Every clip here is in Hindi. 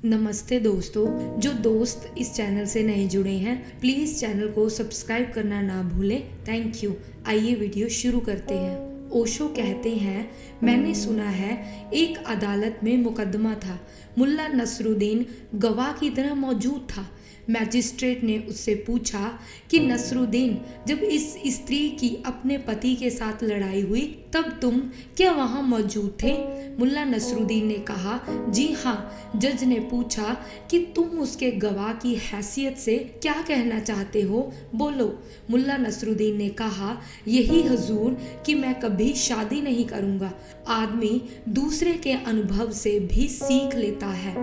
नमस्ते दोस्तों। जो दोस्त इस चैनल से नए जुड़े हैं प्लीज चैनल को सब्सक्राइब करना ना भूलें। Thank you. आइए वीडियो शुरू करते हैं। ओशो कहते हैं, मैंने सुना है एक अदालत में मुकदमा था। मुल्ला नसरुद्दीन गवाह की तरह मौजूद था। मैजिस्ट्रेट ने उससे पूछा कि नसरुद्दीन, जब इस स्त्री की अपने पति के साथ लड़ाई हुई तब तुम क्या वहां मौजूद थे? मुल्ला नसरुद्दीन ने कहा, जी हाँ। जज ने पूछा कि तुम उसके गवाह की हैसियत से क्या कहना चाहते हो, बोलो। मुल्ला नसरुद्दीन ने कहा, यही हुजूर कि मैं कभी शादी नहीं करूंगा। आदमी दूसरे के अनुभव से भी सीख लेता है।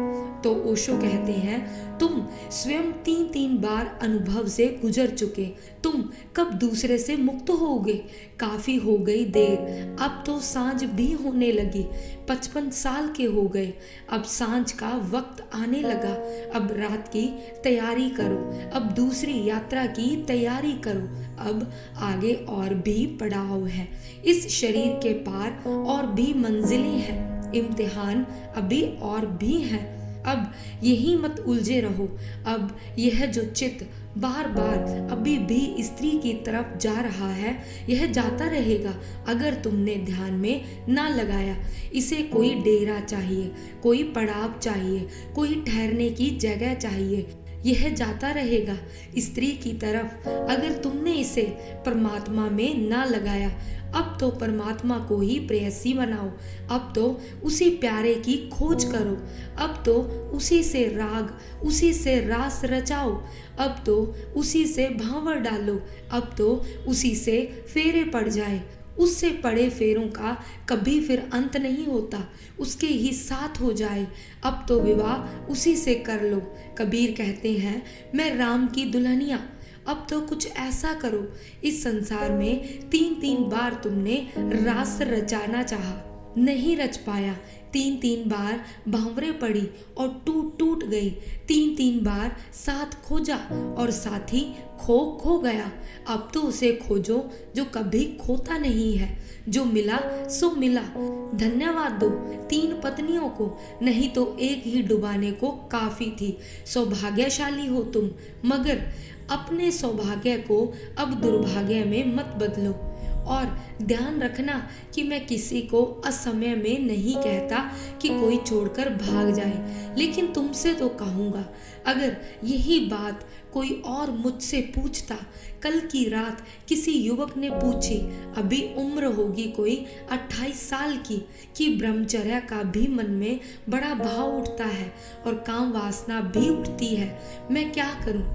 तो ओशो कहते हैं, तुम स्वयं 3-3 बार अनुभव से गुजर चुके, तुम कब दूसरे से मुक्त होगे? काफी हो गई देर, अब तो सांझ भी होने लगी। 55 साल के हो गए, अब सांझ का वक्त आने लगा। अब रात की तैयारी करो, अब दूसरी यात्रा की तैयारी करो। अब आगे और भी पड़ाव है, इस शरीर के पार और भी मंजिलें हैं, इम्तिहान अभी और भी हैं। अब यही मत उलझे रहो। अब यह जो चित्त बार बार अभी भी स्त्री की तरफ जा रहा है, यह जाता रहेगा अगर तुमने ध्यान में ना लगाया। इसे कोई डेरा चाहिए, कोई पड़ाव चाहिए, कोई ठहरने की जगह चाहिए। यह जाता रहेगा स्त्री की तरफ अगर तुमने इसे परमात्मा में ना लगाया। अब तो परमात्मा को ही प्रेयसी बनाओ, अब तो उसी प्यारे की खोज करो, अब तो उसी से राग, उसी से रास रचाओ, अब तो उसी से भांवर डालो, अब तो उसी से फेरे पड़ जाए। उससे पड़े फेरों का कभी फिर अंत नहीं होता, उसके ही साथ हो जाए। अब तो विवाह उसी से कर लो। कबीर कहते हैं, मैं राम की दुल्हनिया। अब तो कुछ ऐसा करो, इस संसार में 3-3 बार तुमने रास रचाना चाहा, नहीं रच पाया। 3-3 बार भांवरे पड़ी और टूट टूट गई। 3-3 बार साथ खोजा और साथी खो गया। अब तो उसे खोजो जो कभी खोता नहीं है। जो मिला सो मिला। धन्यवाद दो 3 पत्नियों को, नहीं तो एक ही डुबाने को काफी थी। सौभाग्यशाली हो तुम, मगर अपने सौभाग्य को अब दुर्भाग्य में मत बदलो। और ध्यान रखना कि मैं किसी को असमय में नहीं कहता कि कोई छोड़कर भाग जाए, लेकिन तुमसे तो कहूँगा। अगर यही बात कोई और मुझसे पूछता, कल की रात किसी युवक ने पूछी, अभी उम्र होगी कोई 28 साल की, कि ब्रह्मचर्या का भी मन में बड़ा भाव उठता है और काम वासना भी उठती है, मैं क्या करूं?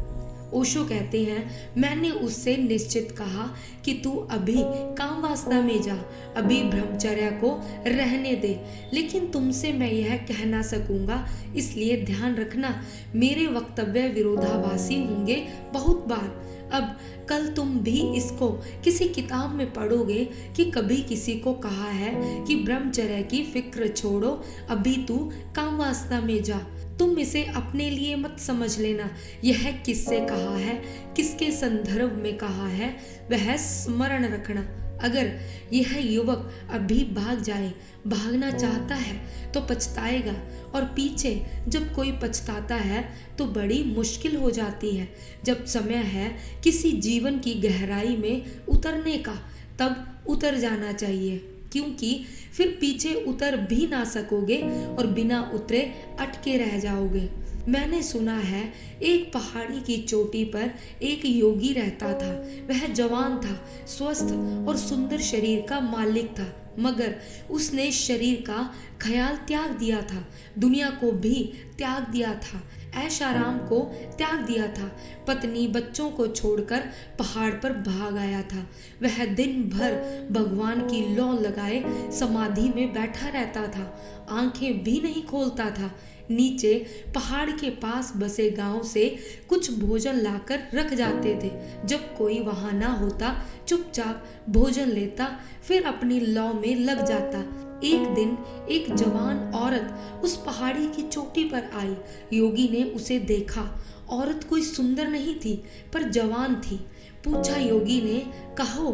ओशो कहते हैं, मैंने उससे निश्चित कहा कि तू अभी काम वासना में जा, अभी ब्रह्मचर्या को रहने दे। लेकिन तुमसे मैं यह कह ना सकूंगा, इसलिए ध्यान रखना मेरे वक्तव्य विरोधाभासी होंगे बहुत बार। अब कल तुम भी इसको किसी किताब में पढ़ोगे कि कभी किसी को कहा है कि ब्रह्मचर्या की फिक्र छोड़ो, अभी तू काम वासना में जा। तुम इसे अपने लिए मत समझ लेना। यह किससे कहा है, किसके संदर्भ में कहा है, वह स्मरण रखना। अगर यह युवक अभी भाग जाए, भागना चाहता है तो पछताएगा, और पीछे जब कोई पछताता है तो बड़ी मुश्किल हो जाती है। जब समय है किसी जीवन की गहराई में उतरने का, तब उतर जाना चाहिए, क्योंकि फिर पीछे उतर भी ना सकोगे और बिना उतरे अटके रह जाओगे। मैंने सुना है एक पहाड़ी की चोटी पर एक योगी रहता था। वह जवान था, स्वस्थ और सुंदर शरीर का मालिक था, मगर उसने शरीर का ख्याल त्याग दिया था, दुनिया को भी त्याग दिया था, ऐश आराम को त्याग दिया था, पत्नी बच्चों को छोड़कर पहाड़ पर भाग आया था। वह दिन भर भगवान की लौ लगाए समाधि में बैठा रहता था, आंखें भी नहीं खोलता था। नीचे पहाड़ के पास बसे गांव से कुछ भोजन लाकर रख जाते थे। जब कोई वहां ना होता, चुपचाप भोजन लेता, फिर अपनी लौ में लग जाता। एक दिन एक जवान औरत उस पहाड़ी की चोटी पर आई। योगी ने उसे देखा। औरत कोई सुंदर नहीं थी, पर जवान थी। पूछा योगी ने, कहो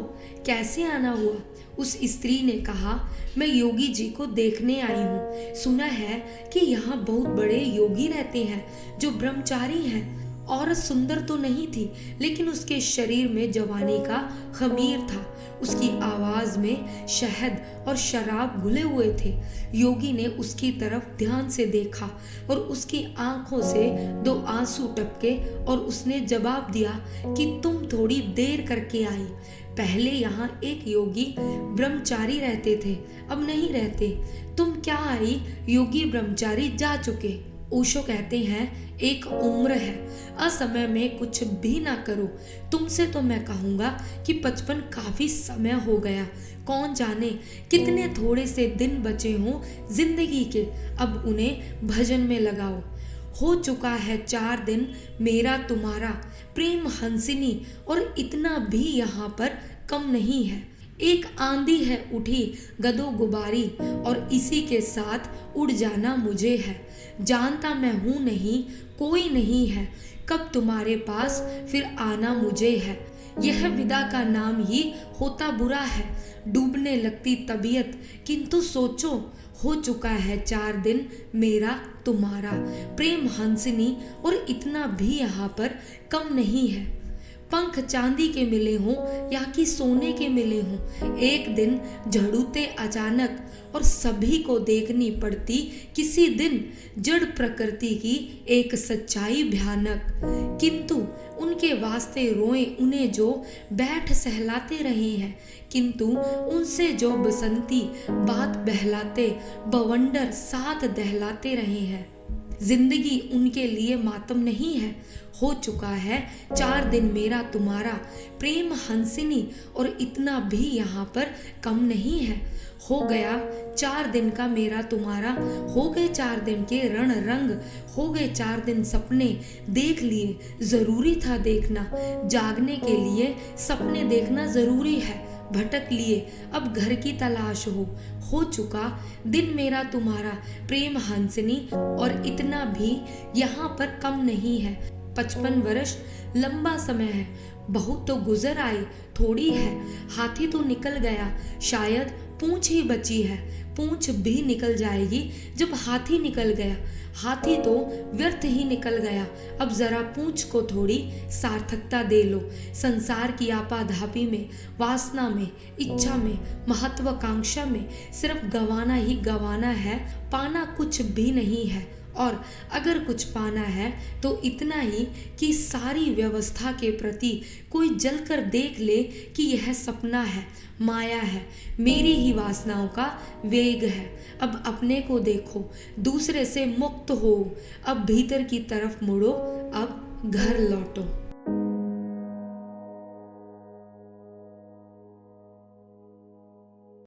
कैसे आना हुआ? उस स्त्री ने कहा, मैं योगी जी को देखने आई हूँ। सुना है कि यहाँ बहुत बड़े योगी रहते हैं जो ब्रह्मचारी हैं। औरत सुंदर तो नहीं थी, लेकिन उसके शरीर में जवानी का खमीर था। उसकी आवाज में शहद और शराब घुले हुए थे। योगी ने उसकी तरफ ध्यान से देखा और उसकी आंखों से 2 आंसू टपके और उसने जवाब दिया कि तुम थोड़ी देर करके आई। पहले यहाँ एक योगी ब्रह्मचारी रहते थे, अब नहीं रहते। तुम क्या आई? योगी ब्रह्मचारी जा चुके। ओशो कहते हैं, एक उम्र है, असमय में कुछ भी ना करो। तुमसे तो मैं कहूँगा कि 55 काफी समय हो गया। कौन जाने कितने थोड़े से दिन बचे हों जिंदगी के, अब उन्हें भजन में लगाओ। हो चुका है 4 दिन मेरा तुम्हारा प्रेम हंसिनी, और इतना भी यहाँ पर कम नहीं है। एक आंधी है उठी गदो गुबारी, और इसी के साथ उड़ जाना मुझे है। जानता मैं हूँ नहीं, कोई नहीं है, कब तुम्हारे पास फिर आना मुझे है। यह विदा का नाम ही होता बुरा है, डूबने लगती तबीयत, किंतु सोचो हो चुका है 4 दिन मेरा तुम्हारा प्रेम हंसिनी, और इतना भी यहाँ पर कम नहीं है। पंख चांदी के मिले हों या कि सोने के मिले हों, एक दिन झड़ूते अचानक और सभी को देखनी पड़ती किसी दिन जड़ प्रकृति की एक सच्चाई भयानक। किंतु उनके वास्ते रोए उन्हें जो बैठ सहलाते रहे हैं, किंतु उनसे जो बसंती बात बहलाते बवंडर साथ दहलाते रहे हैं। जिंदगी उनके लिए मातम नहीं है। हो चुका है 4 दिन मेरा तुम्हारा प्रेम हंसिनी, और इतना भी यहाँ पर कम नहीं है। हो गया 4 दिन का मेरा तुम्हारा, हो गए 4 दिन के रण रंग, हो गए 4 दिन सपने देख लिए, जरूरी था देखना। जागने के लिए सपने देखना जरूरी है। भटक लिए अब घर की तलाश हो चुका दिन मेरा तुम्हारा प्रेम हंसिनी, और इतना भी यहाँ पर कम नहीं है। 55 वर्ष लंबा समय है, बहुत तो गुजर आई, थोड़ी है। हाथी तो निकल गया, शायद पूंछ ही बची है। पूंछ भी निकल जाएगी जब हाथी निकल गया। हाथी तो व्यर्थ ही निकल गया, अब जरा पूंछ को थोड़ी सार्थकता दे लो। संसार की आपाधापी में, वासना में, इच्छा में, महत्वाकांक्षा में सिर्फ गंवाना ही गंवाना है, पाना कुछ भी नहीं है। और अगर कुछ पाना है तो इतना ही कि सारी व्यवस्था के प्रति कोई जलकर देख ले कि यह सपना है, माया है, मेरी ही वासनाओं का वेग है। अब अपने को देखो, दूसरे से मुक्त हो, अब भीतर की तरफ मुड़ो, अब घर लौटो।